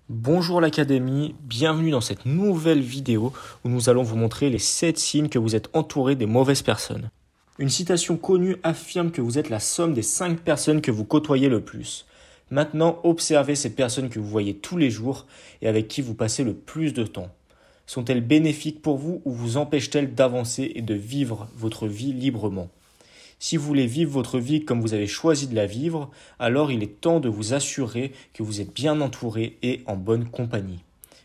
Bonjour l'Académie, bienvenue dans cette nouvelle vidéo où nous allons vous montrer les 7 signes que vous êtes entouré des mauvaises personnes. Une citation connue affirme que vous êtes la somme des 5 personnes que vous côtoyez le plus. Maintenant, observez ces personnes que vous voyez tous les jours et avec qui vous passez le plus de temps. Sont-elles bénéfiques pour vous ou vous empêchent-elles d'avancer et de vivre votre vie librement ? Si vous voulez vivre votre vie comme vous avez choisi de la vivre, alors il est temps de vous assurer que vous êtes bien entouré et en bonne compagnie.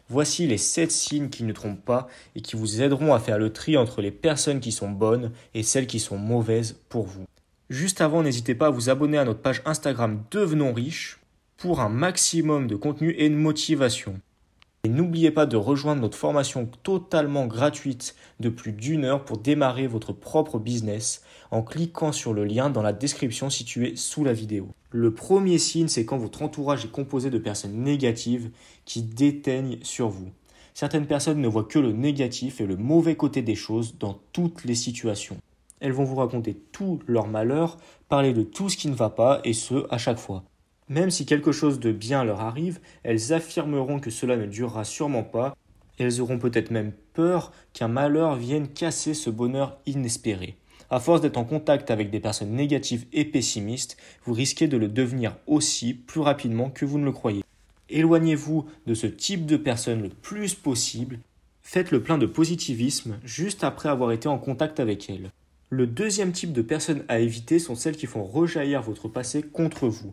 Voici les 7 signes qui ne trompent pas et qui vous aideront à faire le tri entre les personnes qui sont bonnes et celles qui sont mauvaises pour vous. Juste avant, n'hésitez pas à vous abonner à notre page Instagram Devenons riches pour un maximum de contenu et de motivation. Et n'oubliez pas de rejoindre notre formation totalement gratuite de plus d'1 heure pour démarrer votre propre business en cliquant sur le lien dans la description située sous la vidéo. Le premier signe, c'est quand votre entourage est composé de personnes négatives qui déteignent sur vous. Certaines personnes ne voient que le négatif et le mauvais côté des choses dans toutes les situations. Elles vont vous raconter tout leur malheur, parler de tout ce qui ne va pas et ce, à chaque fois. Même si quelque chose de bien leur arrive, elles affirmeront que cela ne durera sûrement pas et elles auront peut-être même peur qu'un malheur vienne casser ce bonheur inespéré. À force d'être en contact avec des personnes négatives et pessimistes, vous risquez de le devenir aussi plus rapidement que vous ne le croyez. Éloignez-vous de ce type de personnes le plus possible. Faites le plein de positivisme juste après avoir été en contact avec elles. Le deuxième type de personnes à éviter sont celles qui font rejaillir votre passé contre vous.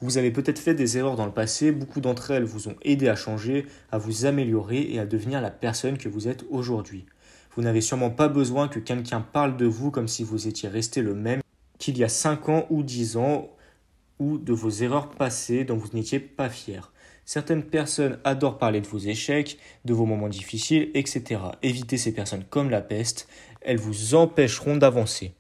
Vous avez peut-être fait des erreurs dans le passé, beaucoup d'entre elles vous ont aidé à changer, à vous améliorer et à devenir la personne que vous êtes aujourd'hui. Vous n'avez sûrement pas besoin que quelqu'un parle de vous comme si vous étiez resté le même qu'il y a 5 ans ou 10 ans ou de vos erreurs passées dont vous n'étiez pas fier. Certaines personnes adorent parler de vos échecs, de vos moments difficiles, etc. Évitez ces personnes comme la peste, elles vous empêcheront d'avancer.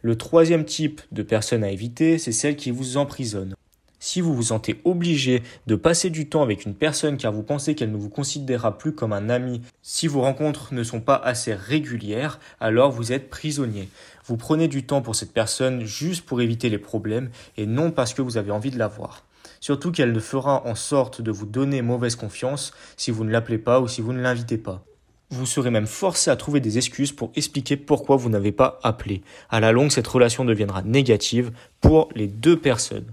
Le troisième type de personnes à éviter, c'est celles qui vous emprisonnent. Si vous vous sentez obligé de passer du temps avec une personne car vous pensez qu'elle ne vous considérera plus comme un ami, si vos rencontres ne sont pas assez régulières, alors vous êtes prisonnier. Vous prenez du temps pour cette personne juste pour éviter les problèmes et non parce que vous avez envie de la voir. Surtout qu'elle ne fera en sorte de vous donner mauvaise confiance si vous ne l'appelez pas ou si vous ne l'invitez pas. Vous serez même forcé à trouver des excuses pour expliquer pourquoi vous n'avez pas appelé. À la longue, cette relation deviendra négative pour les deux personnes.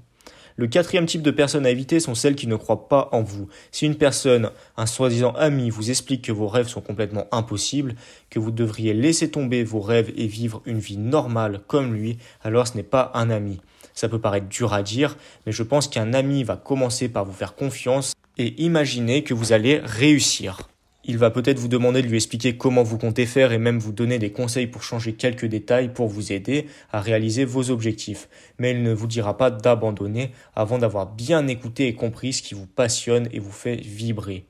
Le quatrième type de personnes à éviter sont celles qui ne croient pas en vous. Si une personne, un soi-disant ami, vous explique que vos rêves sont complètement impossibles, que vous devriez laisser tomber vos rêves et vivre une vie normale comme lui, alors ce n'est pas un ami. Ça peut paraître dur à dire, mais je pense qu'un ami va commencer par vous faire confiance et imaginer que vous allez réussir. Il va peut-être vous demander de lui expliquer comment vous comptez faire et même vous donner des conseils pour changer quelques détails pour vous aider à réaliser vos objectifs. Mais il ne vous dira pas d'abandonner avant d'avoir bien écouté et compris ce qui vous passionne et vous fait vibrer.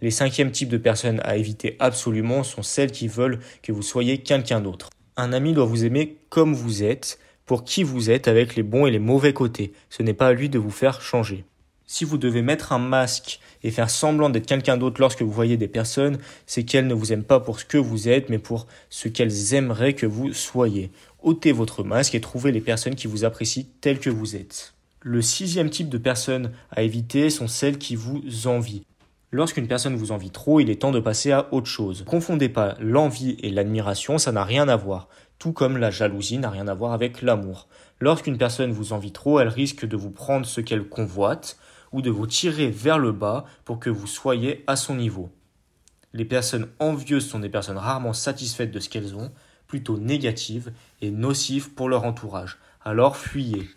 Les cinquièmes types de personnes à éviter absolument sont celles qui veulent que vous soyez quelqu'un d'autre. Un ami doit vous aimer comme vous êtes, pour qui vous êtes avec les bons et les mauvais côtés. Ce n'est pas à lui de vous faire changer. Si vous devez mettre un masque et faire semblant d'être quelqu'un d'autre lorsque vous voyez des personnes, c'est qu'elles ne vous aiment pas pour ce que vous êtes, mais pour ce qu'elles aimeraient que vous soyez. Ôtez votre masque et trouvez les personnes qui vous apprécient telles que vous êtes. Le sixième type de personnes à éviter sont celles qui vous envient. Lorsqu'une personne vous envie trop, il est temps de passer à autre chose. Ne confondez pas l'envie et l'admiration, ça n'a rien à voir. Tout comme la jalousie n'a rien à voir avec l'amour. Lorsqu'une personne vous envie trop, elle risque de vous prendre ce qu'elle convoite, ou de vous tirer vers le bas pour que vous soyez à son niveau. Les personnes envieuses sont des personnes rarement satisfaites de ce qu'elles ont, plutôt négatives et nocives pour leur entourage. Alors fuyez.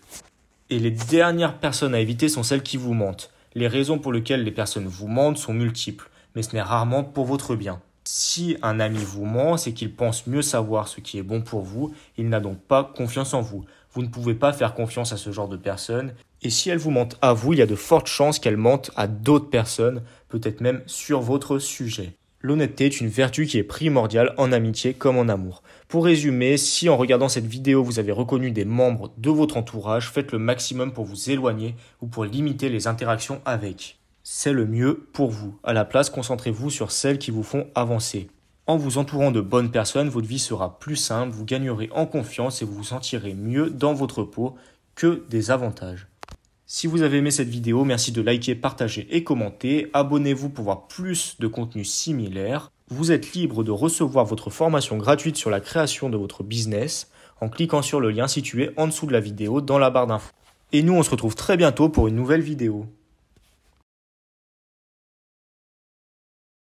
Et les dernières personnes à éviter sont celles qui vous mentent. Les raisons pour lesquelles les personnes vous mentent sont multiples, mais ce n'est rarement pour votre bien. Si un ami vous ment, c'est qu'il pense mieux savoir ce qui est bon pour vous, il n'a donc pas confiance en vous. Vous ne pouvez pas faire confiance à ce genre de personnes. Et si elles vous mentent à vous, il y a de fortes chances qu'elles mentent à d'autres personnes, peut-être même sur votre sujet. L'honnêteté est une vertu qui est primordiale en amitié comme en amour. Pour résumer, si en regardant cette vidéo vous avez reconnu des membres de votre entourage, faites le maximum pour vous éloigner ou pour limiter les interactions avec. C'est le mieux pour vous. À la place, concentrez-vous sur celles qui vous font avancer. En vous entourant de bonnes personnes, votre vie sera plus simple, vous gagnerez en confiance et vous vous sentirez mieux dans votre peau que des avantages. Si vous avez aimé cette vidéo, merci de liker, partager et commenter. Abonnez-vous pour voir plus de contenu similaire. Vous êtes libre de recevoir votre formation gratuite sur la création de votre business en cliquant sur le lien situé en dessous de la vidéo dans la barre d'infos. Et nous, on se retrouve très bientôt pour une nouvelle vidéo.